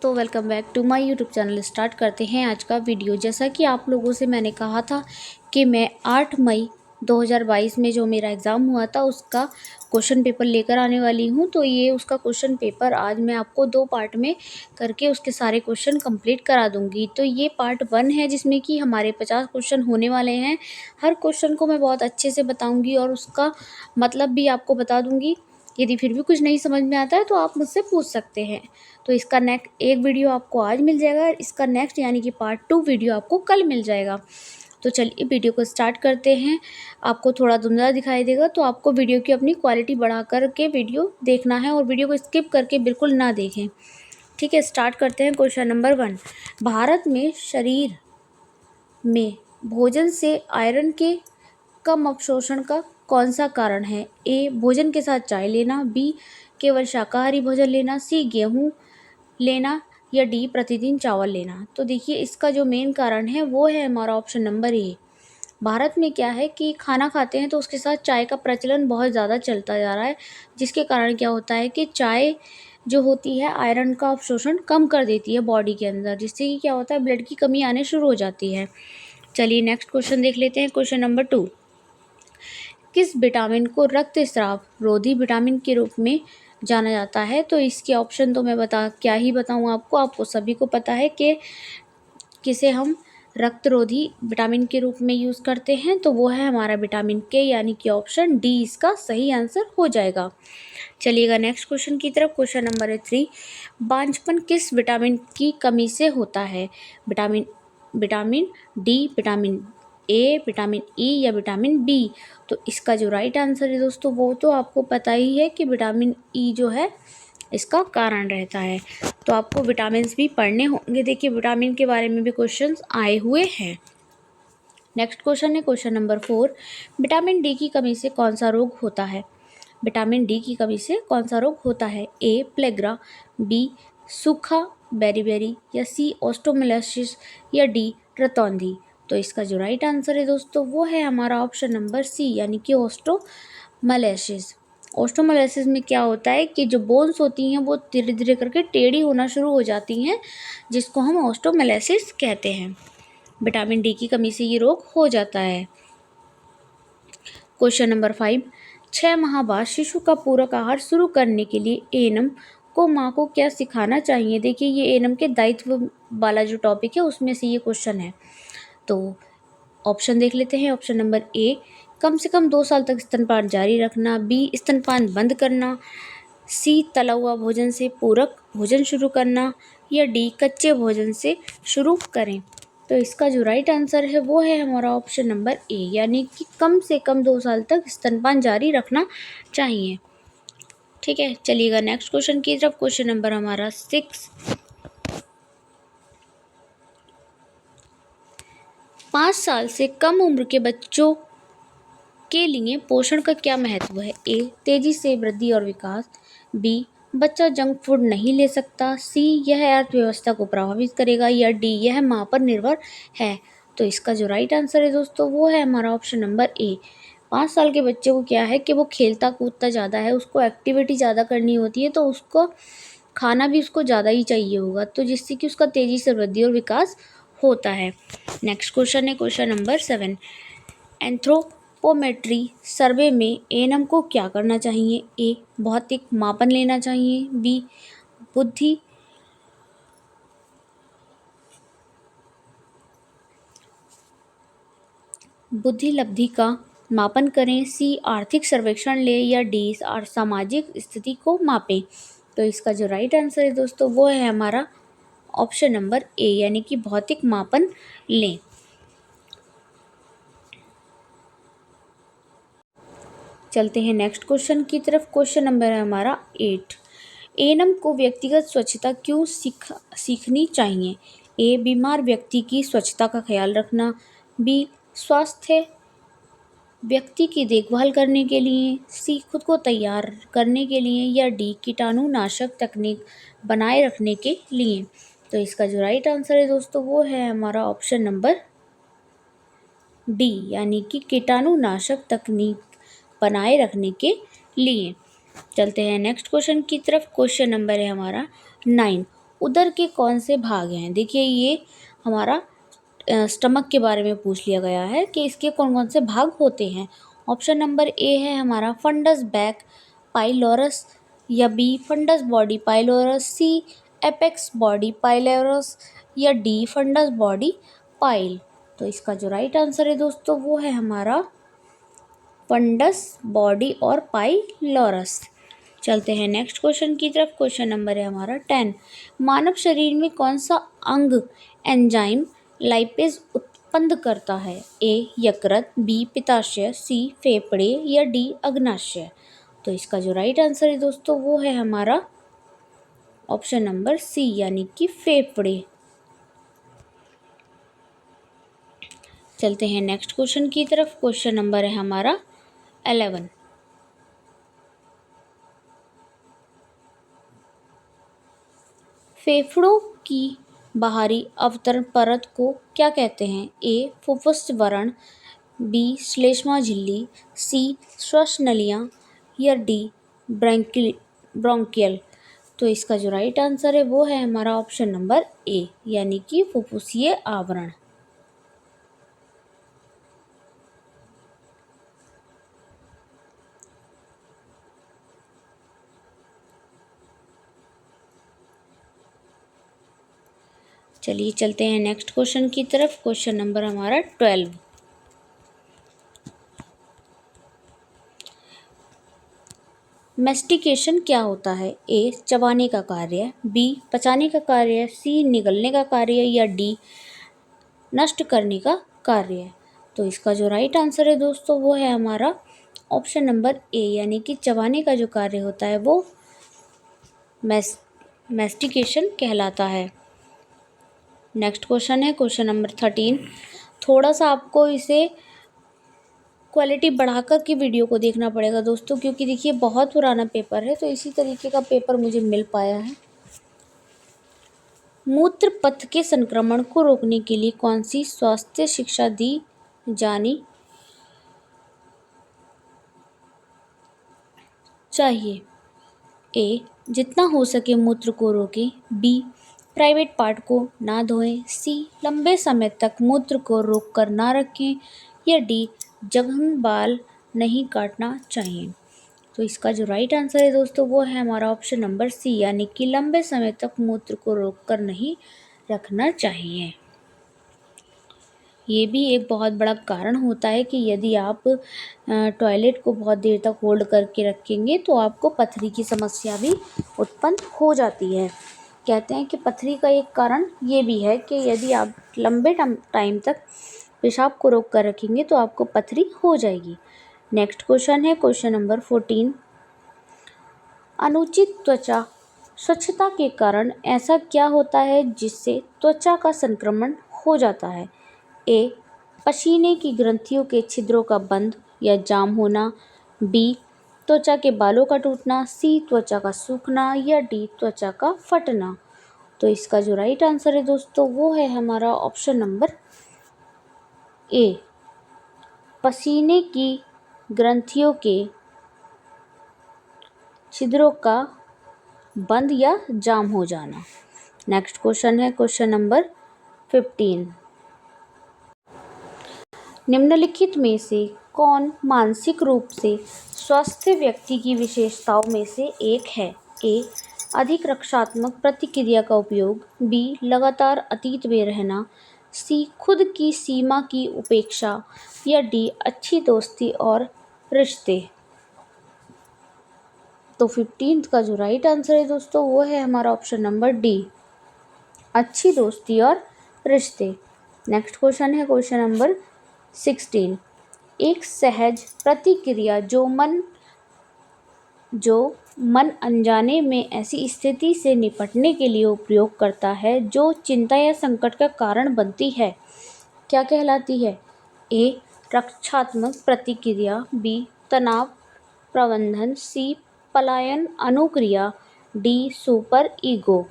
तो welcome back to my YouTube channel. Start करते हैं आज का वीडियो। जैसा कि आप लोगों से मैंने कहा था कि मैं 8 मई 2022 में जो मेरा एग्ज़ाम हुआ था उसका क्वेश्चन पेपर लेकर आने वाली हूं। तो ये उसका क्वेश्चन पेपर आज मैं आपको 2 पार्ट में करके उसके सारे क्वेश्चन कंप्लीट करा दूंगी। तो ये पार्ट 1 है जिसमें कि हमारे 50 क्वेश्चन होने वाले हैं। हर क्वेश्चन को मैं बहुत अच्छे से बताऊँगी और उसका मतलब भी आपको बता दूँगी। यदि फिर भी कुछ नहीं समझ में आता है तो आप मुझसे पूछ सकते हैं। तो इसका नेक्स्ट एक वीडियो आपको आज मिल जाएगा, इसका नेक्स्ट यानी कि पार्ट 2 वीडियो आपको कल मिल जाएगा। तो चलिए वीडियो को स्टार्ट करते हैं। आपको थोड़ा धुंधला दिखाई देगा तो आपको वीडियो की अपनी क्वालिटी बढ़ा कर के वीडियो देखना है और वीडियो को स्किप करके बिल्कुल ना देखें। ठीक है, स्टार्ट करते हैं। क्वेश्चन नंबर 1, भारत में शरीर में भोजन से आयरन के कम अवशोषण का कौन सा कारण है? ए, भोजन के साथ चाय लेना, बी, केवल शाकाहारी भोजन लेना, सी, गेहूँ लेना, या डी, प्रतिदिन चावल लेना। तो देखिए इसका जो मेन कारण है वो है हमारा ऑप्शन नंबर ए। भारत में क्या है कि खाना खाते हैं तो उसके साथ चाय का प्रचलन बहुत ज़्यादा चलता जा रहा है, जिसके कारण क्या होता है कि चाय जो होती है आयरन का अवशोषण कम कर देती है बॉडी के अंदर, जिससे कि क्या होता है ब्लड की कमी आने शुरू हो जाती है। चलिए नेक्स्ट क्वेश्चन देख लेते हैं। क्वेश्चन नंबर 2, किस विटामिन को रक्तस्राव रोधी विटामिन के रूप में जाना जाता है? तो इसके ऑप्शन तो मैं क्या ही बताऊँ आपको सभी को पता है कि किसे हम रक्तरोधी विटामिन के रूप में यूज़ करते हैं। तो वो है हमारा विटामिन के, यानी कि ऑप्शन डी इसका सही आंसर हो जाएगा। चलिएगा नेक्स्ट क्वेश्चन की तरफ। क्वेश्चन नंबर 3, बांझपन किस विटामिन की कमी से होता है? Vitamin vitamin D, vitamin A, vitamin E या विटामिन बी? तो इसका जो राइट आंसर है दोस्तों वो तो आपको पता ही है कि विटामिन ई जो है इसका कारण रहता है। तो आपको विटामिन्स भी पढ़ने होंगे। देखिए विटामिन के बारे में भी क्वेश्चंस आए हुए हैं। नेक्स्ट क्वेश्चन है क्वेश्चन नंबर 4, विटामिन डी की कमी से कौन सा रोग होता है? विटामिन डी की कमी से कौन सा रोग होता है? ए, प्लेग्रा, बी, सूखा बेरी या सी, ऑस्टोमेलाइसिस या डी, रतौंधी? तो इसका जो राइट आंसर है दोस्तों वो है हमारा ऑप्शन नंबर सी, यानी कि ऑस्टोमेलाइसिस। ऑस्टोमेलाइसिस में क्या होता है कि जो बोन्स होती हैं वो धीरे धीरे करके टेढ़ी होना शुरू हो जाती हैं, जिसको हम ऑस्टोमेलाइसिस कहते हैं। विटामिन डी की कमी से ये रोग हो जाता है। क्वेश्चन नंबर 5, 6 माह बाद शिशु का पूरक आहार शुरू करने के लिए एएनएम को माँ को क्या सिखाना चाहिए? देखिए ये एएनएम के दायित्व वाला जो टॉपिक है उसमें से ये क्वेश्चन है। तो ऑप्शन देख लेते हैं। ऑप्शन नंबर ए, कम से कम 2 साल तक स्तनपान जारी रखना, बी, स्तनपान बंद करना, सी, तला हुआ भोजन से पूरक भोजन शुरू करना, या डी, कच्चे भोजन से शुरू करें? तो इसका जो राइट आंसर है वो है हमारा ऑप्शन नंबर ए, यानी कि कम से कम 2 साल तक स्तनपान जारी रखना चाहिए। ठीक है, चलिएगा नेक्स्ट क्वेश्चन की तरफ। क्वेश्चन नंबर हमारा 6, 5 साल से कम उम्र के बच्चों के लिए पोषण का क्या महत्व है? ए, तेजी से वृद्धि और विकास, बी, बच्चा जंक फूड नहीं ले सकता, सी, यह अर्थव्यवस्था को प्रभावित करेगा, या डी, यह माँ पर निर्भर है? तो इसका जो राइट आंसर है दोस्तों वो है हमारा ऑप्शन नंबर ए। 5 साल के बच्चे को क्या है कि वो खेलता कूदता ज़्यादा है, उसको एक्टिविटी ज़्यादा करनी होती है, तो उसको खाना भी उसको ज़्यादा ही चाहिए होगा, तो जिससे कि उसका तेज़ी से वृद्धि और विकास होता है। नेक्स्ट क्वेश्चन है क्वेश्चन नंबर 7, एंथ्रोपोमेट्री सर्वे में एएनएम को क्या करना चाहिए? ए, भौतिक मापन लेना चाहिए, बी, बुद्धि लब्धि का मापन करें, सी, आर्थिक सर्वेक्षण ले, या डी, सामाजिक स्थिति को मापें? तो इसका जो राइट आंसर है दोस्तों वो है हमारा ऑप्शन नंबर ए, यानी कि भौतिक मापन लें। चलते हैं नेक्स्ट क्वेश्चन की तरफ। क्वेश्चन नंबर है हमारा 8, एएनएम को व्यक्तिगत स्वच्छता क्यों सीखनी चाहिए? ए, बीमार व्यक्ति की स्वच्छता का ख्याल रखना, बी, स्वास्थ्य व्यक्ति की देखभाल करने के लिए, सी, खुद को तैयार करने के लिए, या डी, कीटाणुनाशक तकनीक बनाए रखने के लिए? तो इसका जो राइट आंसर है दोस्तों वो है हमारा ऑप्शन नंबर डी, यानी कि कीटाणुनाशक तकनीक बनाए रखने के लिए। चलते हैं नेक्स्ट क्वेश्चन की तरफ। क्वेश्चन नंबर है हमारा 9, उदर के कौन से भाग हैं? देखिए ये हमारा स्टमक के बारे में पूछ लिया गया है कि इसके कौन कौन से भाग होते हैं। ऑप्शन नंबर ए है हमारा फंडस बैक पाइलोरस, या बी फंडस बॉडी पाइलोरस, सी एपेक्स बॉडी पाइलोरस, या डी फंडस बॉडी पाइल। तो इसका जो राइट आंसर है दोस्तों वो है हमारा फंडस बॉडी और पाइलोरस। चलते हैं नेक्स्ट क्वेश्चन की तरफ। क्वेश्चन नंबर है हमारा 10। मानव शरीर में कौन सा अंग एंजाइम लाइपेज उत्पन्न करता है? ए यकृत, बी पित्ताशय, सी फेफड़े, या डी अग्नाशय। तो इसका जो राइट आंसर है दोस्तों वो है हमारा ऑप्शन नंबर सी, यानी कि फेफड़े। चलते हैं नेक्स्ट क्वेश्चन की तरफ। क्वेश्चन नंबर है हमारा 11। फेफड़ों की बाहरी अवतरण परत को क्या कहते हैं? ए फुफ्फुस वरण, बी श्लेष्मा झिल्ली, सी श्वसनलियाँ, या डी ब्रोंकियल। तो इसका जो राइट आंसर है वो है हमारा ऑप्शन नंबर ए, यानी कि फुफ्फुसीय आवरण। चलिए चलते हैं नेक्स्ट क्वेश्चन की तरफ। क्वेश्चन नंबर हमारा 12। मैस्टिकेशन क्या होता है? ए चबाने का कार्य, बी पचाने का कार्य, सी निगलने का कार्य, या डी नष्ट करने का कार्य। तो इसका जो राइट आंसर है दोस्तों वो है हमारा ऑप्शन नंबर ए, यानी कि चबाने का जो कार्य होता है वो मैस्टिकेशन कहलाता है। नेक्स्ट क्वेश्चन है क्वेश्चन नंबर 13। थोड़ा सा आपको इसे क्वालिटी बढ़ाकर के वीडियो को देखना पड़ेगा दोस्तों, क्योंकि देखिए बहुत पुराना पेपर है, तो इसी तरीके का पेपर मुझे मिल पाया है। मूत्र पथ के संक्रमण को रोकने के लिए कौन सी स्वास्थ्य शिक्षा दी जानी चाहिए? ए जितना हो सके मूत्र को रोकें, बी प्राइवेट पार्ट को ना धोएं, सी लंबे समय तक मूत्र को रोक कर ना रखें, या डी जघन बाल नहीं काटना चाहिए। तो इसका जो राइट आंसर है दोस्तों वो है हमारा ऑप्शन नंबर सी, यानी कि लंबे समय तक मूत्र को रोक कर नहीं रखना चाहिए। ये भी एक बहुत बड़ा कारण होता है कि यदि आप टॉयलेट को बहुत देर तक होल्ड करके रखेंगे तो आपको पथरी की समस्या भी उत्पन्न हो जाती है। कहते हैं कि पथरी का एक कारण ये भी है कि यदि आप लंबे टाइम तक पेशाब को रोक कर रखेंगे तो आपको पथरी हो जाएगी। नेक्स्ट क्वेश्चन है क्वेश्चन नंबर 14। अनुचित त्वचा स्वच्छता के कारण ऐसा क्या होता है जिससे त्वचा का संक्रमण हो जाता है? ए पसीने की ग्रंथियों के छिद्रों का बंद या जाम होना, बी त्वचा के बालों का टूटना, सी त्वचा का सूखना, या डी त्वचा का फटना। तो इसका जो राइट आंसर है दोस्तों वो है हमारा ऑप्शन नंबर ए, पसीने की ग्रंथियों के छिद्रों का बंद या जाम हो जाना। नेक्स्ट क्वेश्चन है क्वेश्चन नंबर 15। निम्नलिखित में से कौन मानसिक रूप से स्वस्थ व्यक्ति की विशेषताओं में से एक है? ए अधिक रक्षात्मक प्रतिक्रिया का उपयोग, बी लगातार अतीत में रहना, सी खुद की सीमा की उपेक्षा, या डी अच्छी दोस्ती और रिश्ते। तो 15 का जो राइट आंसर है दोस्तों वो है हमारा ऑप्शन नंबर डी, अच्छी दोस्ती और रिश्ते। नेक्स्ट क्वेश्चन है क्वेश्चन नंबर 16। एक सहज प्रतिक्रिया जो मन अनजाने में ऐसी स्थिति से निपटने के लिए उपयोग करता है जो चिंता या संकट का कारण बनती है, क्या कहलाती है? ए रक्षात्मक प्रतिक्रिया, बी तनाव प्रबंधन, सी पलायन अनुक्रिया, डी सुपर ईगो।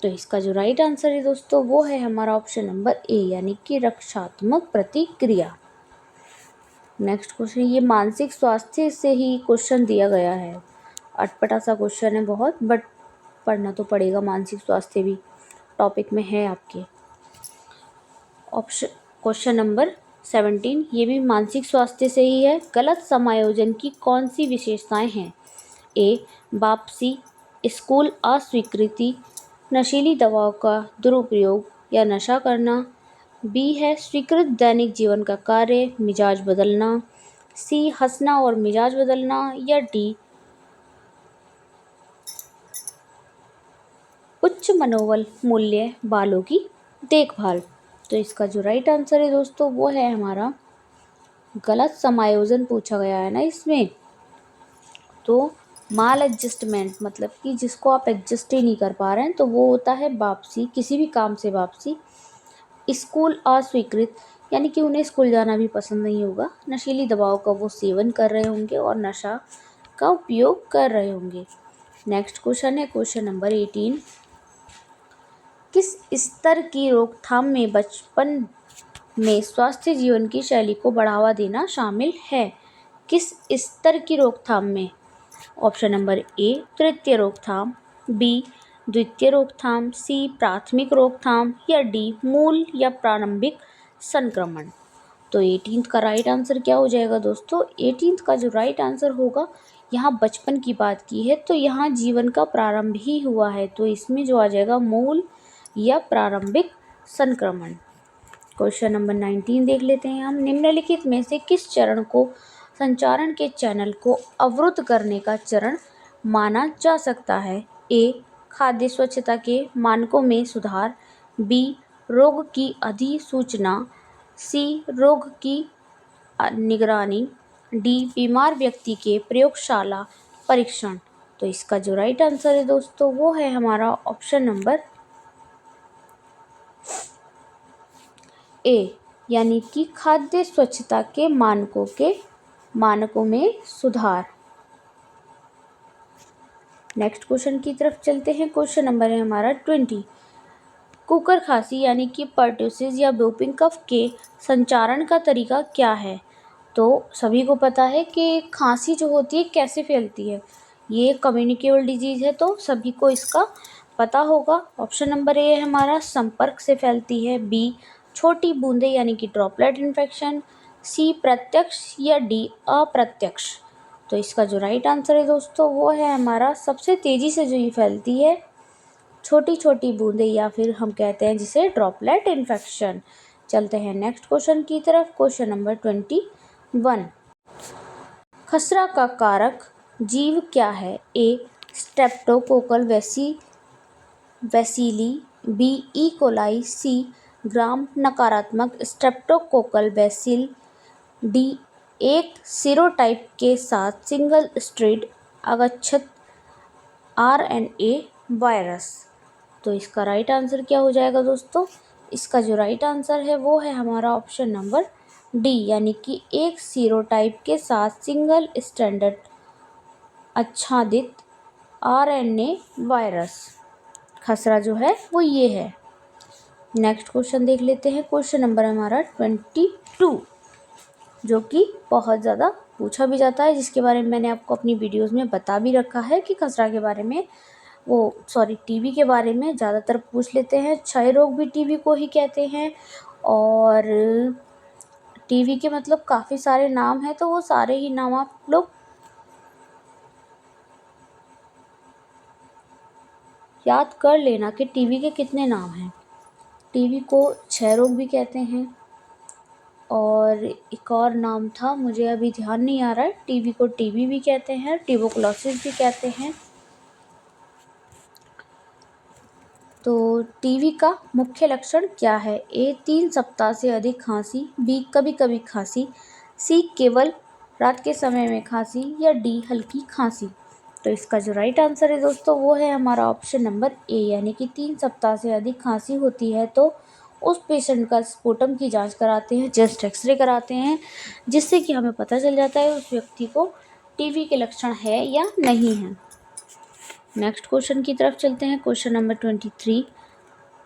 तो इसका जो राइट आंसर है दोस्तों वो है हमारा ऑप्शन नंबर ए, यानी कि रक्षात्मक प्रतिक्रिया। नेक्स्ट क्वेश्चन, ये मानसिक स्वास्थ्य से ही क्वेश्चन दिया गया है, अटपटा सा क्वेश्चन है बहुत, बट पढ़ना तो पड़ेगा मानसिक स्वास्थ्य भी। टॉपिक में है आपके। ऑप्शन क्वेश्चन नंबर 17, ये भी मानसिक स्वास्थ्य से ही है। गलत समायोजन की कौन सी विशेषताएं हैं? ए, वापसी, स्कूल अस्वीकृति, नशीली दवाओं का दुरुपयोग या नशा करना। बी है स्वीकृत दैनिक जीवन का कार्य, मिजाज बदलना। सी, हंसना और मिजाज बदलना। या डी, उच्च मनोबल मूल्य बालों की देखभाल। तो इसका जो राइट आंसर है दोस्तों वो है हमारा, गलत समायोजन पूछा गया है ना इसमें, तो माल एडजस्टमेंट मतलब कि जिसको आप एडजस्ट ही नहीं कर पा रहे हैं, तो वो होता है वापसी, किसी भी काम से वापसी। स्कूल अस्वीकृत यानी कि उन्हें स्कूल जाना भी पसंद नहीं होगा, नशीली दवाओं का वो सेवन कर रहे होंगे और नशा का उपयोग कर रहे होंगे। नेक्स्ट क्वेश्चन है क्वेश्चन नंबर 18, किस स्तर की रोकथाम में बचपन में स्वास्थ्य जीवन की शैली को बढ़ावा देना शामिल है? किस स्तर की रोकथाम में? ऑप्शन नंबर ए, तृतीय रोकथाम। बी, द्वितीय रोकथाम। सी, प्राथमिक रोकथाम। या डी, मूल या प्रारंभिक संक्रमण। तो 18 का राइट आंसर क्या हो जाएगा दोस्तों? 18 का जो राइट आंसर होगा, यहाँ बचपन की बात की है तो यहाँ जीवन का प्रारंभ ही हुआ है, तो इसमें जो आ जाएगा मूल या प्रारंभिक संक्रमण। क्वेश्चन नंबर 19 देख लेते हैं हम। निम्नलिखित में से किस चरण को संचारण के चैनल को अवरुद्ध करने का चरण माना जा सकता है? ए, खाद्य स्वच्छता के मानकों में सुधार। बी, रोग की अधिसूचना। सी, रोग की निगरानी। डी, बीमार व्यक्ति के प्रयोगशाला परीक्षण। तो इसका जो राइट आंसर है दोस्तों वो है हमारा ऑप्शन नंबर ए, यानी कि खाद्य स्वच्छता के मानकों में सुधार। नेक्स्ट क्वेश्चन की तरफ चलते हैं। क्वेश्चन नंबर है हमारा 20, कुकर खांसी यानी कि पर्टुसिस या व्होपिंग कफ के संचारण का तरीका क्या है? तो सभी को पता है कि खांसी जो होती है कैसे फैलती है, ये कम्युनिकेबल डिजीज़ है, तो सभी को इसका पता होगा। ऑप्शन नंबर ए है हमारा, संपर्क से फैलती है। बी, छोटी बूंदें यानी कि ड्रॉपलेट इन्फेक्शन। सी, प्रत्यक्ष। या डी, अप्रत्यक्ष। तो इसका जो राइट आंसर है दोस्तों वो है हमारा, सबसे तेज़ी से जो ये फैलती है छोटी छोटी बूंदें, या फिर हम कहते हैं जिसे ड्रॉपलेट इन्फेक्शन। चलते हैं नेक्स्ट क्वेश्चन की तरफ। क्वेश्चन नंबर 21, खसरा का कारक जीव क्या है? A, streptococcal bacilli. B, E coli. C, gram नकारात्मक स्ट्रेप्टोकोकल बैसिल। डी, एक सीरोटाइप के साथ सिंगल स्ट्रैंड अगच्छत आरएनए वायरस। तो इसका राइट आंसर क्या हो जाएगा दोस्तों? इसका जो राइट आंसर है वो है हमारा ऑप्शन नंबर डी, यानी कि एक सीरोटाइप के साथ सिंगल स्ट्रैंडेड आच्छादित आरएनए वायरस। खसरा जो है वो ये है। नेक्स्ट क्वेश्चन देख लेते हैं। क्वेश्चन नंबर हमारा 22, जो कि बहुत ज़्यादा पूछा भी जाता है, जिसके बारे में मैंने आपको अपनी वीडियोस में बता भी रखा है कि खसरा के बारे में, टीबी के बारे में ज़्यादातर पूछ लेते हैं। क्षय रोग भी टीबी को ही कहते हैं, और टीबी के मतलब काफ़ी सारे नाम हैं, तो वो सारे ही नाम आप लोग याद कर लेना कि टीबी के कितने नाम हैं। टीबी को क्षय रोग भी कहते हैं, और एक और नाम था मुझे अभी ध्यान नहीं आ रहा है। टीबी को टीबी भी कहते हैं, ट्यूबरकुलोसिस भी कहते हैं। तो टीबी का मुख्य लक्षण क्या है? ए, 3 सप्ताह से अधिक खांसी। बी, कभी कभी खांसी। सी, केवल रात के समय में खांसी। या डी, हल्की खांसी। तो इसका जो राइट आंसर है दोस्तों वो है हमारा ऑप्शन नंबर ए, यानी कि 3 सप्ताह से अधिक खांसी होती है तो उस पेशेंट का स्पुटम की जांच कराते हैं, चेस्ट एक्सरे कराते हैं, जिससे कि हमें पता चल जाता है उस व्यक्ति को टीबी के लक्षण है या नहीं है। नेक्स्ट क्वेश्चन की तरफ चलते हैं। क्वेश्चन नंबर 23,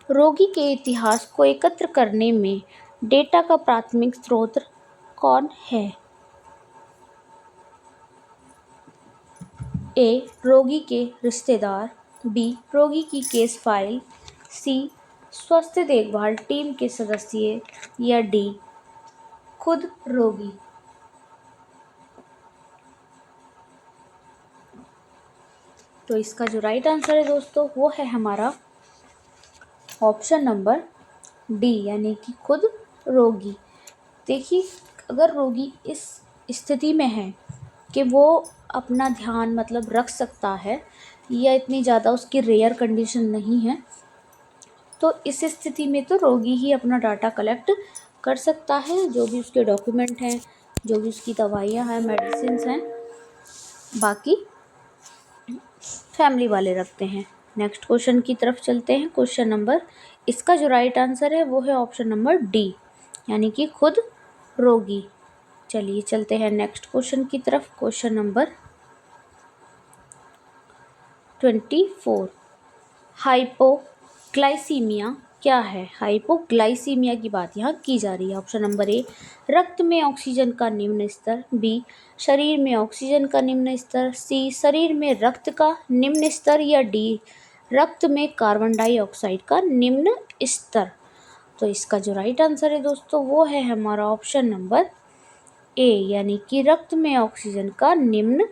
रोगी के इतिहास को एकत्र करने में डेटा का प्राथमिक स्रोत कौन है? ए, रोगी के रिश्तेदार। बी, रोगी की केस फाइल। सी, स्वास्थ्य देखभाल टीम के सदस्य, या डी खुद रोगी। तो इसका जो राइट आंसर है दोस्तों वो है हमारा ऑप्शन नंबर डी, यानी कि खुद रोगी। देखिए, अगर रोगी इस स्थिति में है कि वो अपना ध्यान मतलब रख सकता है, या इतनी ज़्यादा उसकी रेयर कंडीशन नहीं है, तो इस स्थिति में तो रोगी ही अपना डाटा कलेक्ट कर सकता है। जो भी उसके डॉक्यूमेंट हैं, जो भी उसकी दवाइयाँ हैं, मेडिसिन हैं, बाकी फैमिली वाले रखते हैं। नेक्स्ट क्वेश्चन की तरफ चलते हैं। क्वेश्चन नंबर, इसका जो राइट आंसर है वो है ऑप्शन नंबर डी, यानी कि खुद रोगी। चलिए चलते हैं नेक्स्ट क्वेश्चन की तरफ। क्वेश्चन नंबर 24, हाइपोग्लाइसीमिया क्या है? हाइपोग्लाइसीमिया की बात यहाँ की जा रही है। ऑप्शन नंबर ए, रक्त में ऑक्सीजन का निम्न स्तर, बी शरीर में ऑक्सीजन का निम्न स्तर, सी शरीर में रक्त का निम्न स्तर, या डी रक्त में कार्बन डाइऑक्साइड का निम्न स्तर। तो इसका जो राइट आंसर है दोस्तों वो है हमारा ऑप्शन नंबर ए, यानी कि रक्त में ऑक्सीजन का निम्न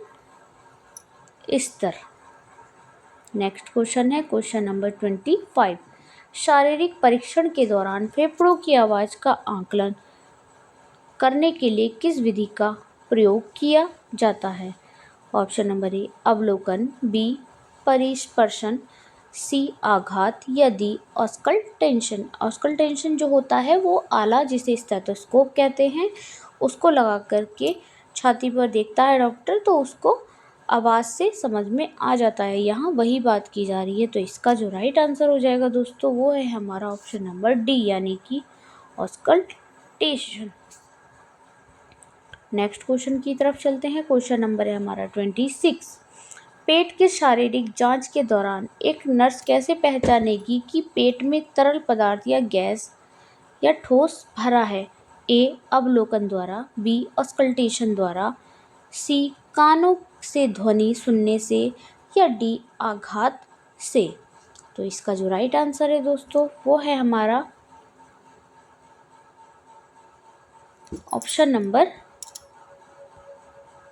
स्तर। नेक्स्ट क्वेश्चन है क्वेश्चन नंबर 25, शारीरिक परीक्षण के दौरान फेफड़ों की आवाज़ का आकलन करने के लिए किस विधि का प्रयोग किया जाता है? ऑप्शन नंबर ए, अवलोकन, बी परिस्पर्शन, सी आघात, या डी ऑस्कल्टेशन। ऑस्कल्टेशन जो होता है वो आला, जिसे स्टेथोस्कोप कहते हैं, उसको लगा करके छाती पर देखता है डॉक्टर, तो उसको आवाज़ से समझ में आ जाता है। यहाँ वही बात की जा रही है। तो इसका जो राइट आंसर हो जाएगा दोस्तों वो है हमारा ऑप्शन नंबर डी, यानी कि ऑस्कल्टेशन। नेक्स्ट क्वेश्चन की तरफ चलते हैं। क्वेश्चन नंबर है हमारा 26, पेट के शारीरिक जांच के दौरान एक नर्स कैसे पहचानेगी कि पेट में तरल पदार्थ या गैस या ठोस भरा है? ए अवलोकन द्वारा, बी ऑस्कल्टेशन द्वारा, सी कानों से ध्वनि सुनने से, या डी आघात से। तो इसका जो राइट आंसर है दोस्तों वो है हमारा ऑप्शन नंबर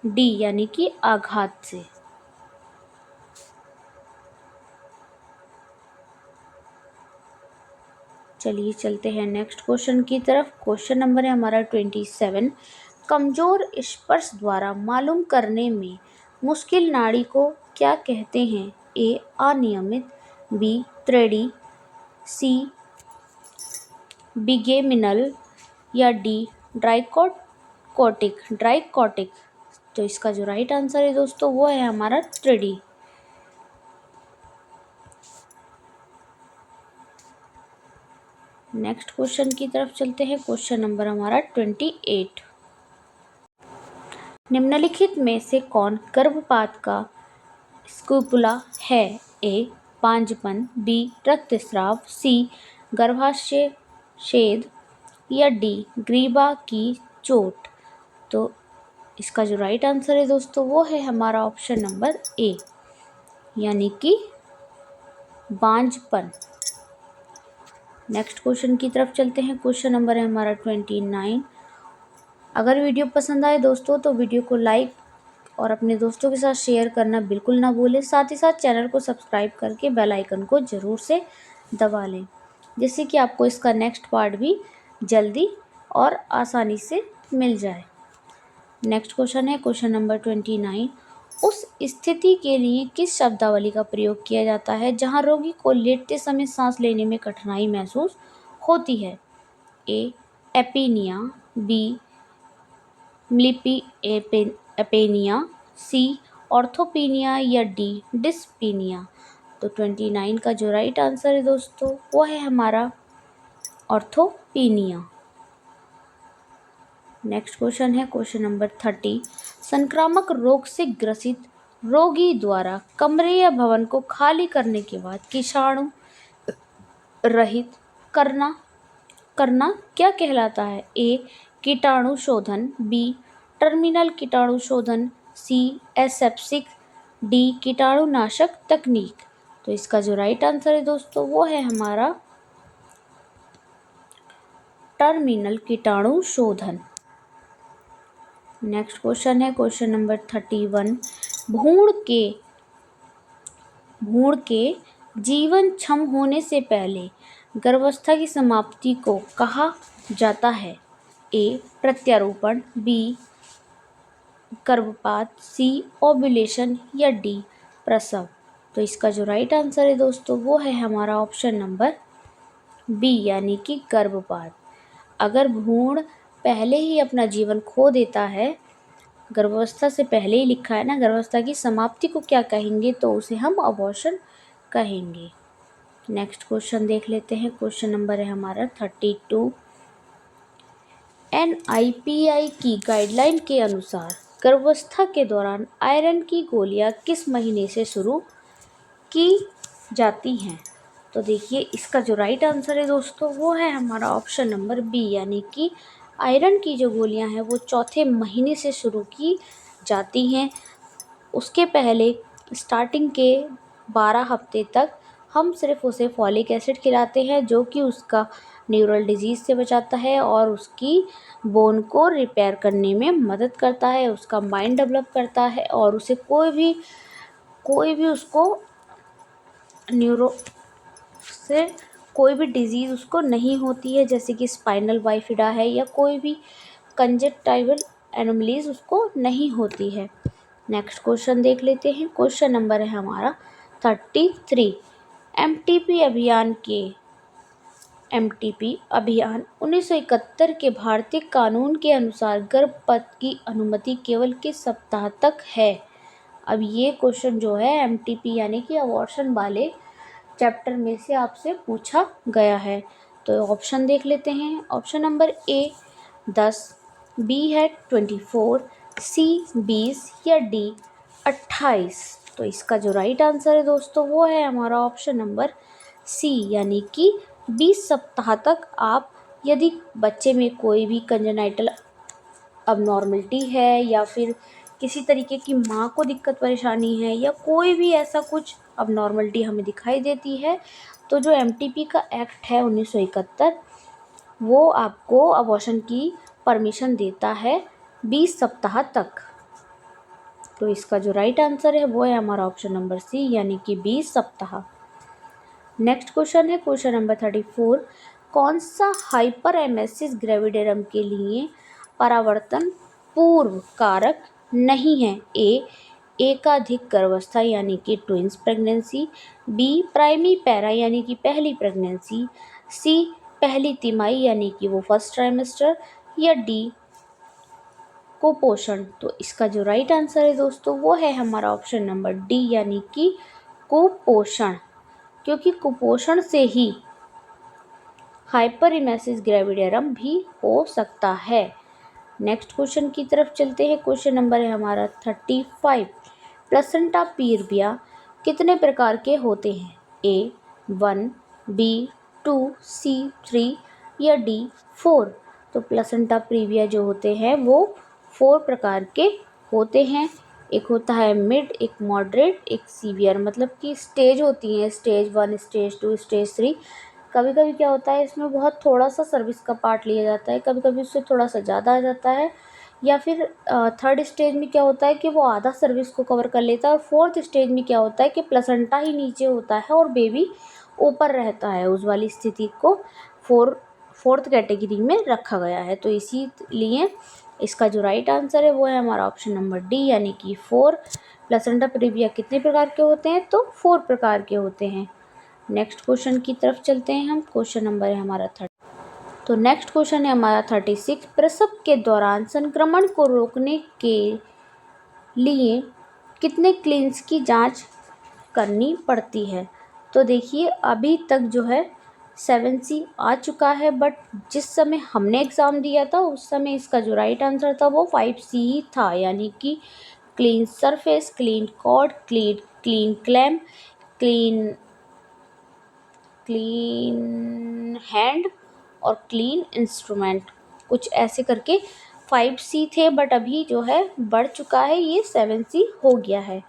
डी, यानी कि आघात से। चलिए चलते हैं नेक्स्ट क्वेश्चन की तरफ। क्वेश्चन नंबर है हमारा 27, कमजोर स्पर्श द्वारा मालूम करने में मुश्किल नाड़ी को क्या कहते हैं? ए अनियमित, बी त्रेडी, सी बिगेमिनल, या डी ड्राइकोटिक। तो इसका जो राइट आंसर है दोस्तों वो है हमारा त्रेडी। नेक्स्ट क्वेश्चन की तरफ चलते हैं। क्वेश्चन नंबर हमारा 28, निम्नलिखित में से कौन गर्भपात का स्क्रूपुला है? ए बांझपन, बी रक्तस्राव, सी गर्भाशय छेद, या डी ग्रीवा की चोट। तो इसका जो राइट आंसर है दोस्तों वो है हमारा ऑप्शन नंबर ए, यानी कि बांझपन। नेक्स्ट क्वेश्चन की तरफ चलते हैं। क्वेश्चन नंबर है हमारा 29, अगर वीडियो पसंद आए दोस्तों तो वीडियो को लाइक और अपने दोस्तों के साथ शेयर करना बिल्कुल ना भूलें। साथ ही साथ चैनल को सब्सक्राइब करके बेल आइकन को ज़रूर से दबा लें, जिससे कि आपको इसका नेक्स्ट पार्ट भी जल्दी और आसानी से मिल जाए। नेक्स्ट क्वेश्चन है क्वेश्चन नंबर 29, उस स्थिति के लिए किस शब्दावली का प्रयोग किया जाता है जहां रोगी को लेटते समय सांस लेने में कठिनाई महसूस होती है? ए एपीनिया, बी म्लिपी एपेनिया, सी ऑर्थोपीनिया, या डी डिस्पीनिया। तो 29 का जो राइट आंसर है दोस्तों वो है हमारा ऑर्थोपीनिया। नेक्स्ट क्वेश्चन है क्वेश्चन नंबर 30, संक्रामक रोग से ग्रसित रोगी द्वारा कमरे या भवन को खाली करने के बाद कीटाणु रहित करना क्या कहलाता है? ए कीटाणु शोधन, बी टर्मिनल कीटाणु शोधन, सी एसेप्सिक, डी कीटाणुनाशक तकनीक। तो इसका जो राइट आंसर है दोस्तों वो है हमारा टर्मिनल कीटाणु शोधन। नेक्स्ट क्वेश्चन है क्वेश्चन नंबर 31। भ्रूण के जीवन क्षम होने से पहले गर्भावस्था की समाप्ति को कहा जाता है? ए प्रत्यारोपण, बी गर्भपात, सी ओव्यूलेशन या डी प्रसव। तो इसका जो राइट आंसर है दोस्तों वो है हमारा ऑप्शन नंबर बी यानी कि गर्भपात। अगर भ्रूण पहले ही अपना जीवन खो देता है, गर्भावस्था से पहले ही लिखा है ना, गर्भावस्था की समाप्ति को क्या कहेंगे, तो उसे हम अबॉर्शन कहेंगे। नेक्स्ट क्वेश्चन देख लेते हैं। क्वेश्चन नंबर है हमारा 32। NIPI की गाइडलाइन के अनुसार गर्भावस्था के दौरान आयरन की गोलियां किस महीने से शुरू की जाती हैं? तो देखिए इसका जो राइट आंसर है दोस्तों वो है हमारा ऑप्शन नंबर बी यानी कि आयरन की जो गोलियां हैं वो चौथे महीने से शुरू की जाती हैं। उसके पहले स्टार्टिंग के 12 हफ्ते तक हम सिर्फ उसे फॉलिक एसिड खिलाते हैं जो कि उसका न्यूरल डिजीज़ से बचाता है और उसकी बोन को रिपेयर करने में मदद करता है, उसका माइंड डेवलप करता है और उसे कोई भी उसको न्यूरो से कोई भी डिजीज़ उसको नहीं होती है, जैसे कि स्पाइनल बाइफिडा है या कोई भी कंजक्टाइवल एनोमलीज उसको नहीं होती है। नेक्स्ट क्वेश्चन देख लेते हैं। क्वेश्चन नंबर है हमारा 33। एमटीपी अभियान 1971 के भारतीय कानून के अनुसार गर्भपात की अनुमति केवल किस सप्ताह तक है? अब ये क्वेश्चन जो है एमटीपी यानी कि अबॉर्शन वाले चैप्टर में से आपसे पूछा गया है। तो ऑप्शन देख लेते हैं। ऑप्शन नंबर ए 10, बी है 24, सी 20 या डी 28। तो इसका जो राइट आंसर है दोस्तों वो है हमारा ऑप्शन नंबर सी यानी कि 20 सप्ताह तक आप यदि बच्चे में कोई भी कंजेनाइटल अबनॉर्मलिटी है या फिर किसी तरीके की माँ को दिक्कत परेशानी है या कोई भी ऐसा कुछ अबनॉर्मलिटी हमें दिखाई देती है, तो जो एमटीपी का एक्ट है 1971 वो आपको अबॉर्शन की परमिशन देता है 20 सप्ताह तक। तो इसका जो राइट आंसर है वो है हमारा ऑप्शन नंबर सी यानी कि 20 सप्ताह। नेक्स्ट क्वेश्चन है क्वेश्चन नंबर 34। कौन सा हाइपर एमेसिस ग्रेविडेरम के लिए परावर्तन पूर्व कारक नहीं है? ए एकाधिक गर्भावस्था यानी कि twins pregnancy, B primipara यानी कि पहली प्रेगनेंसी, सी पहली तिमाही यानी कि वो फर्स्ट ट्राइमेस्टर या डी कुपोषण। तो इसका जो राइट आंसर है दोस्तों वो है हमारा ऑप्शन नंबर डी यानी कि कुपोषण, क्योंकि कुपोषण से ही हाइपरइमेसिस ग्रेविडेरम भी हो सकता है। नेक्स्ट क्वेश्चन की तरफ चलते हैं। क्वेश्चन नंबर है हमारा 35। प्लेसेंटा प्रीविया कितने प्रकार के होते हैं? ए 1, बी 2, सी 3 या डी 4। तो प्लेसेंटा प्रीविया जो होते हैं वो 4 प्रकार के होते हैं। एक होता है मिड, एक मॉडरेट, एक सीवियर, मतलब कि स्टेज होती हैं, स्टेज 1, स्टेज 2, स्टेज 3। कभी कभी क्या होता है इसमें बहुत थोड़ा सा सर्विस का पार्ट लिया जाता है, कभी कभी उससे थोड़ा सा ज़्यादा आ जाता है, या फिर थर्ड स्टेज में क्या होता है कि वो आधा सर्विस को कवर कर लेता है और फोर्थ स्टेज में क्या होता है कि प्लेसेंटा ही नीचे होता है और बेबी ऊपर रहता है। उस वाली स्थिति को फोर्थ कैटेगरी में रखा गया है। तो इसीलिए इसका जो राइट आंसर है वो है हमारा ऑप्शन नंबर डी यानी कि 4। प्लेसेंटा प्रीविया कितने प्रकार के होते हैं? तो 4 प्रकार के होते हैं। नेक्स्ट क्वेश्चन की तरफ चलते हैं हम। क्वेश्चन नंबर है हमारा 30। तो नेक्स्ट क्वेश्चन है हमारा 36। प्रसव के दौरान संक्रमण को रोकने के लिए कितने क्लीन्स की जांच करनी पड़ती है? तो देखिए अभी तक जो है 7C आ चुका है, बट जिस समय हमने एग्ज़ाम दिया था उस समय इसका जो राइट आंसर था वो 5C ही था, यानी कि clean surface, clean cord, clean clamp, clean hand और क्लीन इंस्ट्रूमेंट, कुछ ऐसे करके 5C थे, बट अभी जो है बढ़ चुका है, ये 7C हो गया है।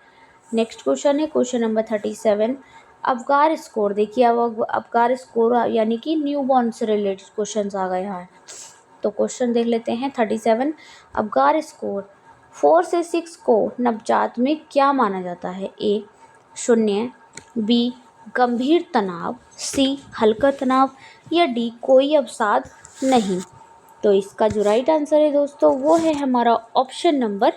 नेक्स्ट क्वेश्चन है क्वेश्चन नंबर 37। अबगार स्कोर, देखिए अब अबगार स्कोर यानी कि न्यूबॉर्न से रिलेटेड क्वेश्चन आ गए हैं। तो क्वेश्चन देख लेते हैं 37। अबगार स्कोर 4 से 6 को नवजात में क्या माना जाता है? ए शून्य, बी गंभीर तनाव, सी हल्का तनाव या डी कोई अवसाद नहीं। तो इसका जो राइट आंसर है दोस्तों वो है हमारा ऑप्शन नंबर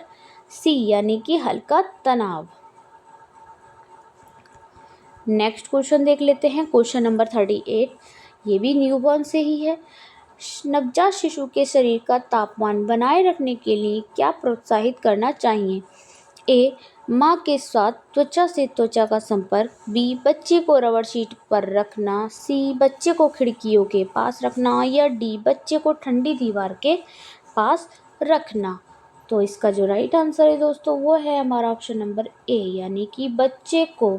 सी यानी कि हल्का तनाव। नेक्स्ट क्वेश्चन देख लेते हैं, क्वेश्चन नंबर 38। ये भी न्यूबॉर्न से ही है। नवजात शिशु के शरीर का तापमान बनाए रखने के लिए क्या प्रोत्साहित करना चाहिए? ए माँ के साथ त्वचा से त्वचा का संपर्क, बी बच्चे को रबर शीट पर रखना, सी बच्चे को खिड़कियों के पास रखना या डी बच्चे को ठंडी दीवार के पास रखना। तो इसका जो राइट आंसर है दोस्तों वो है हमारा ऑप्शन नंबर ए यानी कि बच्चे को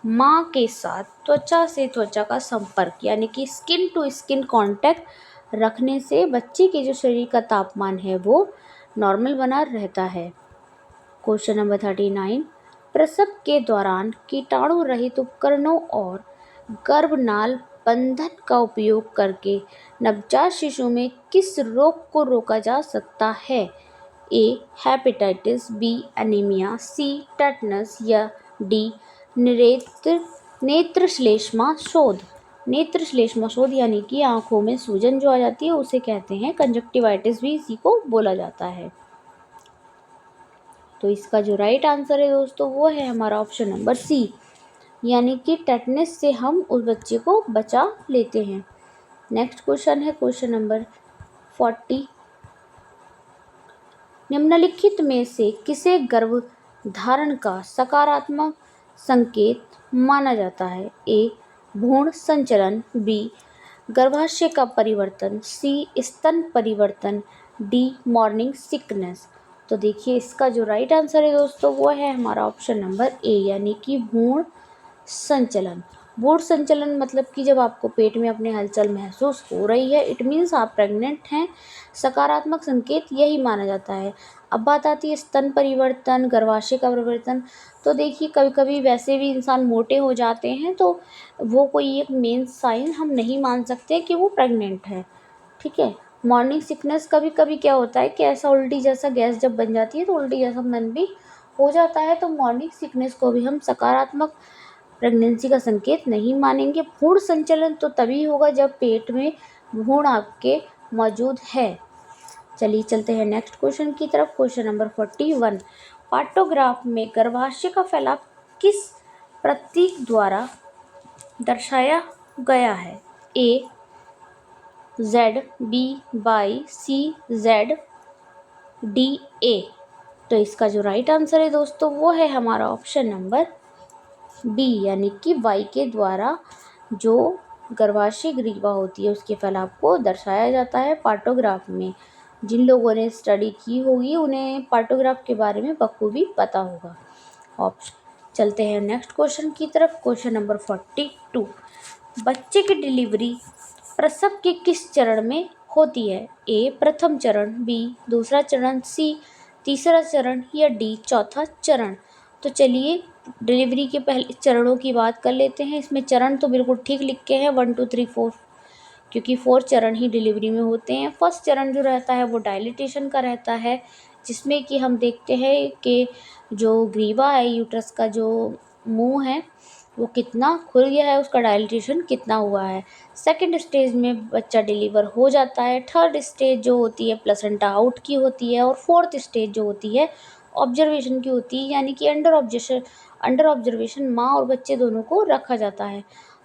माँ के साथ त्वचा से त्वचा का संपर्क यानी कि स्किन टू स्किन कांटेक्ट रखने से बच्चे के जो शरीर का तापमान है वो नॉर्मल बना रहता है। Question number 39। प्रसव के दौरान कीटाणु रहित उपकरणों और गर्भनाल बंधन का उपयोग करके नवजात शिशु में किस रोग को रोका जा सकता है? A hepatitis, B anaemia, C tetanus या डी नेत्र श्लेष्मा शोध। नेत्र श्लेष्मा शोध यानी कि आंखों में सूजन जो आ जाती है उसे कहते हैं कंजक्टिवाइटिस, भी इसी को बोला जाता है। तो इसका जो राइट आंसर है दोस्तों वो है हमारा ऑप्शन नंबर सी यानी कि टेटनस से हम उस बच्चे को बचा लेते हैं। नेक्स्ट क्वेश्चन है क्वेश्चन नंबर 40। निम्नलिखित में से किसे गर्भधारण का सकारात्मक संकेत माना जाता है? ए भ्रूण संचलन, बी गर्भाशय का परिवर्तन, सी स्तन परिवर्तन, डी मॉर्निंग सिकनेस। तो देखिए इसका जो राइट आंसर है दोस्तों वो है हमारा ऑप्शन नंबर ए यानी कि भ्रूण संचलन। भ्रूण संचलन मतलब कि जब आपको पेट में अपने हलचल महसूस हो रही है, इट मीन्स आप प्रेग्नेंट हैं। सकारात्मक संकेत यही माना जाता है। अब बात आती है स्तन परिवर्तन, गर्भाशय का परिवर्तन। तो देखिए कभी कभी वैसे भी इंसान मोटे हो जाते हैं तो वो कोई एक मेन साइन हम नहीं मान सकते कि वो प्रेग्नेंट है। ठीक है। मॉर्निंग सिकनेस कभी कभी क्या होता है कि ऐसा उल्टी जैसा गैस जब बन जाती है तो उल्टी जैसा मन भी हो जाता है। तो मॉर्निंग सिकनेस को भी हम सकारात्मक प्रेगनेंसी का संकेत नहीं मानेंगे। भ्रूण संचलन तो तभी होगा जब पेट में भ्रूण आपके मौजूद है। चलिए चलते हैं नेक्स्ट क्वेश्चन की तरफ। Question number 41। पार्टोग्राफ में गर्भाशय का फैलाव किस प्रतीक द्वारा दर्शाया गया है? A Z, B Y, C Z, D A. तो इसका जो राइट आंसर है दोस्तों वो है हमारा ऑप्शन नंबर बी यानी कि वाई के द्वारा जो गर्भाशय ग्रीवा होती है उसके फैलाव को दर्शाया जाता है पार्टोग्राफ में। जिन लोगों ने स्टडी की होगी उन्हें पार्टोग्राफ के बारे में बखूबी पता होगा। ऑप्शन चलते हैं नेक्स्ट क्वेश्चन की तरफ। Question number 42। बच्चे की डिलीवरी प्रसव के किस चरण में होती है? ए प्रथम चरण, बी दूसरा चरण, सी तीसरा चरण या डी चौथा चरण। तो चलिए डिलीवरी के पहले चरणों की बात कर लेते हैं। इसमें चरण तो बिल्कुल ठीक लिख के हैं 1 2 3 4, क्योंकि 4 चरण ही डिलीवरी में होते हैं। फर्स्ट चरण जो रहता है वो डायलिटेशन का रहता है, जिसमें कि हम देखते हैं कि जो ग्रीवा है, यूट्रस का जो मुंह है वो कितना खुल गया है, उसका डायलिटेशन कितना हुआ है। सेकंड स्टेज में बच्चा डिलीवर हो जाता है। थर्ड स्टेज जो होती है प्लेसेंटा आउट की होती है और फोर्थ स्टेज जो होती है ऑब्जर्वेशन की होती है, यानी कि अंडर ऑब्जर्वेशन माँ और बच्चे दोनों को रखा जाता है।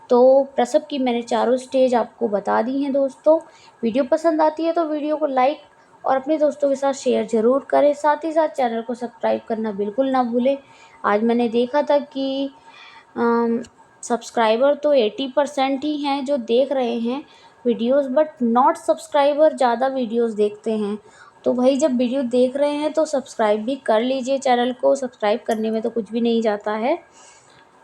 तो प्रसव की मैंने चारों स्टेज आपको बता दी हैं दोस्तों। वीडियो पसंद आती है तो वीडियो को लाइक और अपने दोस्तों के साथ शेयर ज़रूर करें। साथ ही साथ चैनल को सब्सक्राइब करना बिल्कुल ना भूलें। आज मैंने देखा था कि सब्सक्राइबर तो 80% ही हैं जो देख रहे हैं वीडियोस, बट नॉट सब्सक्राइबर ज़्यादा वीडियोस देखते हैं। तो भाई जब वीडियो देख रहे हैं तो सब्सक्राइब भी कर लीजिए चैनल को। सब्सक्राइब करने में तो कुछ भी नहीं जाता है।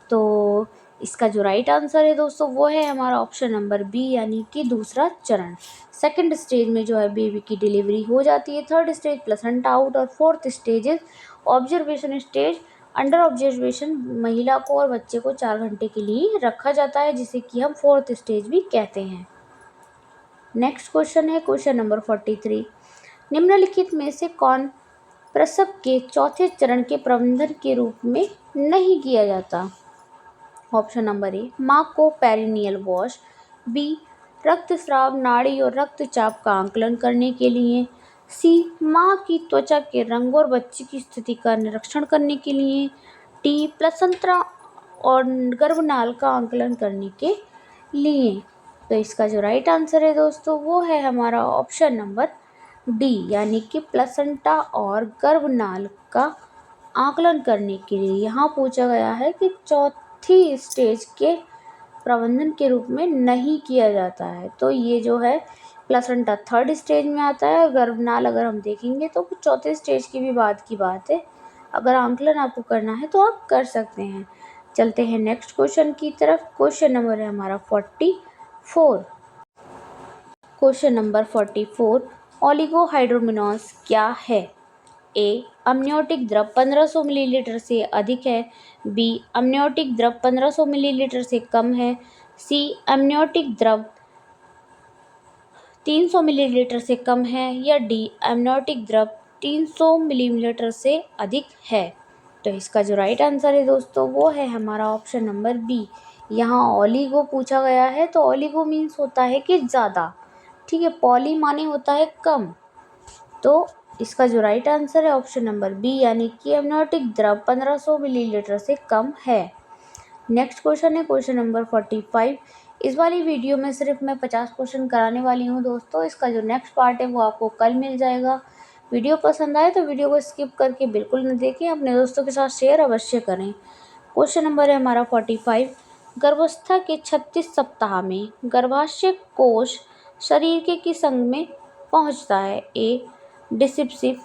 तो इसका जो राइट आंसर है दोस्तों वो है हमारा ऑप्शन नंबर बी यानी कि दूसरा चरण। सेकंड स्टेज में जो है बेबी की डिलीवरी हो जाती है। थर्ड स्टेज प्लेसेंटा आउट और fourth stage is observation stage under observation महिला को और बच्चे को 4 घंटे के लिए रखा जाता है, जिसे कि हम 4th स्टेज भी कहते हैं। नेक्स्ट क्वेश्चन है क्वेश्चन नंबर 43। निम्नलिखित में से कौन प्रसव के चौथे चरण के प्रबंधन के रूप में नहीं किया जाता? ऑप्शन नंबर ए, माँ को पेरिनियल वॉश। बी, रक्तस्राव, नाड़ी और रक्तचाप का आकलन करने के लिए। सी, माँ की त्वचा के रंग और बच्चे की स्थिति का निरीक्षण करने के लिए। डी, प्लसंता और गर्भनाल का आकलन करने के लिए। तो इसका जो राइट आंसर है दोस्तों वो है हमारा ऑप्शन नंबर डी, यानी कि प्लसंटा और गर्भनाल का आकलन करने के लिए। यहाँ पूछा गया है कि चौथी स्टेज के प्रबंधन के रूप में नहीं किया जाता है। तो ये जो है प्लसंटा 3rd स्टेज में आता है, और गर्भनाल अगर हम देखेंगे तो चौथे स्टेज की भी बात की बात है। अगर आकलन आपको करना है तो आप कर सकते हैं। चलते हैं नेक्स्ट क्वेश्चन की तरफ। क्वेश्चन नंबर है हमारा 44। क्वेश्चन नंबर 44, ओलिगोहाइड्रोमिनोस क्या है? ए, अमनियोटिक द्रव 1500 मिलीलीटर से अधिक है। बी, अमनियोटिक द्रव 1500 मिलीलीटर से कम है। सी, अमनियोटिक द्रव 300 मिलीलीटर से कम है। या डी, अमनियोटिक द्रव 300 मिलीलीटर से अधिक है। तो इसका जो राइट आंसर है दोस्तों वो है हमारा ऑप्शन नंबर बी। यहाँ ओलिगो पूछा गया है, तो ओलिगो मीन्स होता है कि ज़्यादा, ठीक है। पॉली माने होता है कम, तो इसका जो राइट आंसर है ऑप्शन नंबर बी, यानी कि अमनियोटिक द्रव 1500 मिलीलीटर से कम है। नेक्स्ट क्वेश्चन है क्वेश्चन नंबर 45। इस वाली वीडियो में सिर्फ मैं 50 क्वेश्चन कराने वाली हूँ दोस्तों। इसका जो नेक्स्ट पार्ट है वो आपको कल मिल जाएगा। वीडियो पसंद आए तो वीडियो को स्किप करके बिल्कुल न देखें, अपने दोस्तों के साथ शेयर अवश्य करें। क्वेश्चन नंबर है हमारा 45। गर्भावस्था के 36 सप्ताह में गर्भाशय कोश शरीर के किस अंग में पहुंचता है? ए, डिसिप्सिव,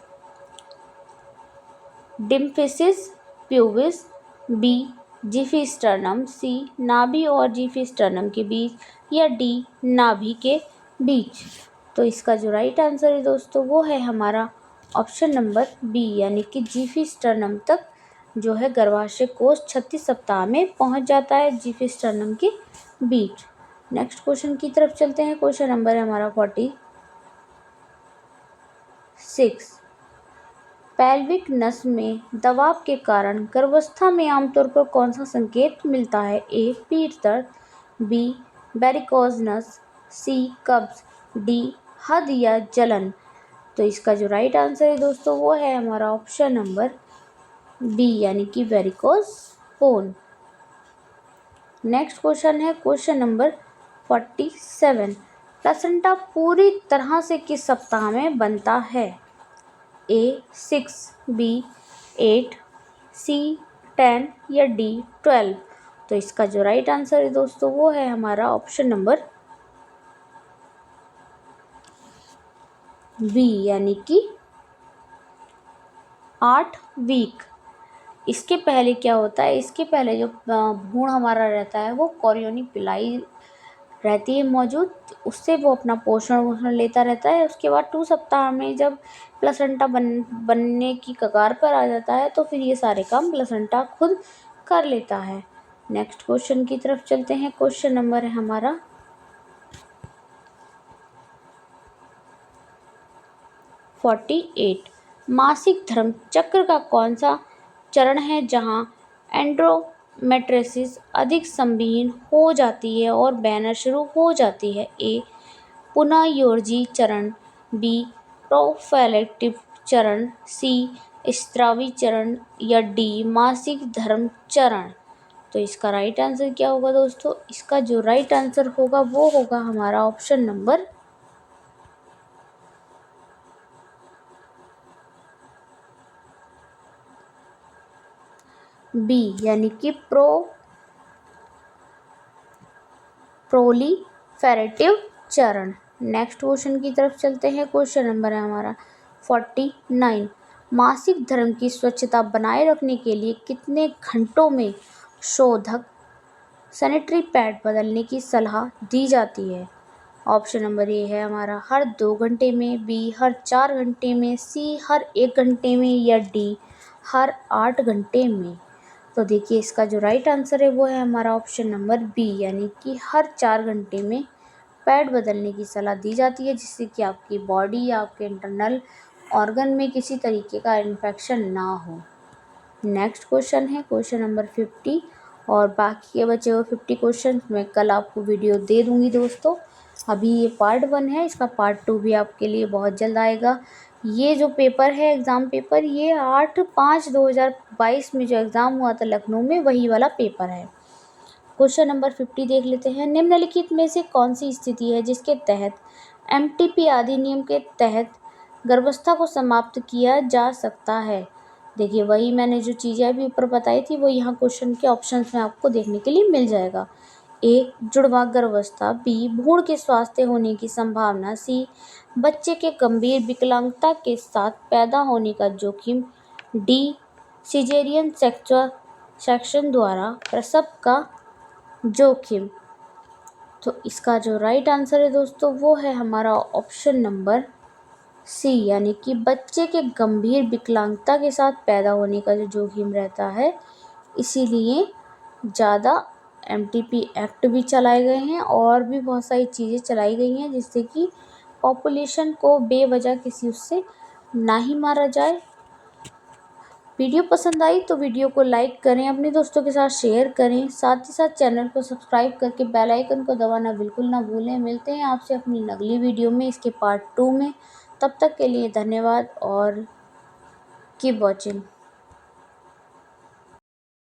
symphysis pubis. B, xiphisternum. C, नाभि और जिफी स्टर्नम के बीच। या डी, नाभि के बीच। तो इसका जो राइट आंसर है दोस्तों वो है हमारा ऑप्शन नंबर बी, यानी कि जिफी स्टर्नम तक जो है गर्भाशय कोश 36 सप्ताह में पहुंच जाता है, जिफी स्टर्नम के बीच। नेक्स्ट क्वेश्चन की तरफ चलते हैं। क्वेश्चन नंबर है हमारा 46। पेल्विक नस में दबाव के कारण गर्भावस्था में आमतौर पर कौन सा संकेत मिलता है? ए, पीठ दर्द। बी, वेरिकोज नस। सी, कब्ज। डी, हद या जलन। तो इसका जो राइट आंसर है दोस्तों वो है हमारा ऑप्शन नंबर बी, यानी कि वेरिकोज बोन। नेक्स्ट क्वेश्चन है क्वेश्चन नंबर 47। प्लेसेंटा पूरी तरह से किस सप्ताह में बनता है? ए, 6। बी, 8। सी, 10। या डी, 12। तो इसका जो राइट आंसर है दोस्तों वो है हमारा ऑप्शन नंबर बी, यानी कि 8 वीक। इसके पहले क्या होता है, इसके पहले जो भ्रूण हमारा रहता है वो कोरियोनिक पिलाई रहती है मौजूद, उससे वो अपना पोषण लेता रहता है। उसके बाद 2 सप्ताह में जब प्लेसेंटा बनने की कगार पर आ जाता है तो फिर ये सारे काम प्लेसेंटा खुद कर लेता है। नेक्स्ट क्वेश्चन की तरफ चलते हैं। क्वेश्चन नंबर है हमारा 48। मासिक धर्म चक्र का कौन सा चरण है जहां एंड्रोमेट्रियोसिस अधिक संकीर्ण हो जाती है और बैनर शुरू हो जाती है? ए, पुनर्योजी चरण। बी, प्रोफैलेक्टिव चरण। सी, स्त्रावी चरण। या डी, मासिक धर्म चरण। तो इसका राइट आंसर क्या होगा दोस्तों? इसका जो राइट आंसर होगा वो होगा हमारा ऑप्शन नंबर बी, यानी कि प्रोलीफेरेटिव चरण। नेक्स्ट क्वेश्चन की तरफ चलते हैं। क्वेश्चन नंबर है हमारा 49। मासिक धर्म की स्वच्छता बनाए रखने के लिए कितने घंटों में शोधक सैनिटरी पैड बदलने की सलाह दी जाती है? ऑप्शन नंबर ए है हमारा हर 2 घंटे में। बी, हर 4 घंटे में। सी, हर 1 घंटे में। या डी, हर 8 घंटे में। तो देखिए इसका जो राइट आंसर है वो है हमारा ऑप्शन नंबर बी, यानी कि हर 4 घंटे में पैड बदलने की सलाह दी जाती है, जिससे कि आपकी बॉडी या आपके इंटरनल ऑर्गन में किसी तरीके का इन्फेक्शन ना हो। नेक्स्ट क्वेश्चन है क्वेश्चन नंबर 50, और बाकी के बचे हुए 50 क्वेश्चन मैं कल आपको वीडियो दे दूंगी दोस्तों। अभी ये पार्ट 1 है, इसका पार्ट 2 भी आपके लिए बहुत जल्द आएगा। ये जो पेपर है एग्ज़ाम पेपर, ये 8/5/2022 में जो एग्ज़ाम हुआ था लखनऊ में, वही वाला पेपर है। क्वेश्चन नंबर 50 देख लेते हैं। निम्नलिखित में से कौन सी स्थिति है जिसके तहत एमटीपी अधिनियम के तहत गर्भावस्था को समाप्त किया जा सकता है। देखिए वही मैंने जो चीज़ें अभी ऊपर बताई थी वो यहाँ क्वेश्चन के ऑप्शंस में आपको देखने के लिए मिल जाएगा। ए, जुड़वा गर्भावस्था। बी, भ्रूण के स्वास्थ्य होने की संभावना। सी, बच्चे के गंभीर विकलांगता के साथ पैदा होने का जोखिम। डी, सिजेरियन सेक्शन द्वारा प्रसव का जोखिम। तो इसका जो राइट आंसर है दोस्तों वो है हमारा ऑप्शन नंबर सी, यानी कि बच्चे के गंभीर विकलांगता के साथ पैदा होने का जो जोखिम रहता है, इसीलिए ज़्यादा एमटीपी एक्ट भी चलाए गए हैं और भी बहुत सारी चीज़ें चलाई गई हैं जिससे कि पॉपुलेशन को बेवजह किसी उससे ना ही मारा जाए। वीडियो पसंद आई तो वीडियो को लाइक करें, अपने दोस्तों के साथ शेयर करें, साथ ही साथ चैनल को सब्सक्राइब करके बेल आइकन को दबाना बिल्कुल ना भूलें। मिलते हैं आपसे अपनी अगली वीडियो में, इसके पार्ट 2 में। तब तक के लिए धन्यवाद और कीप वॉचिंग।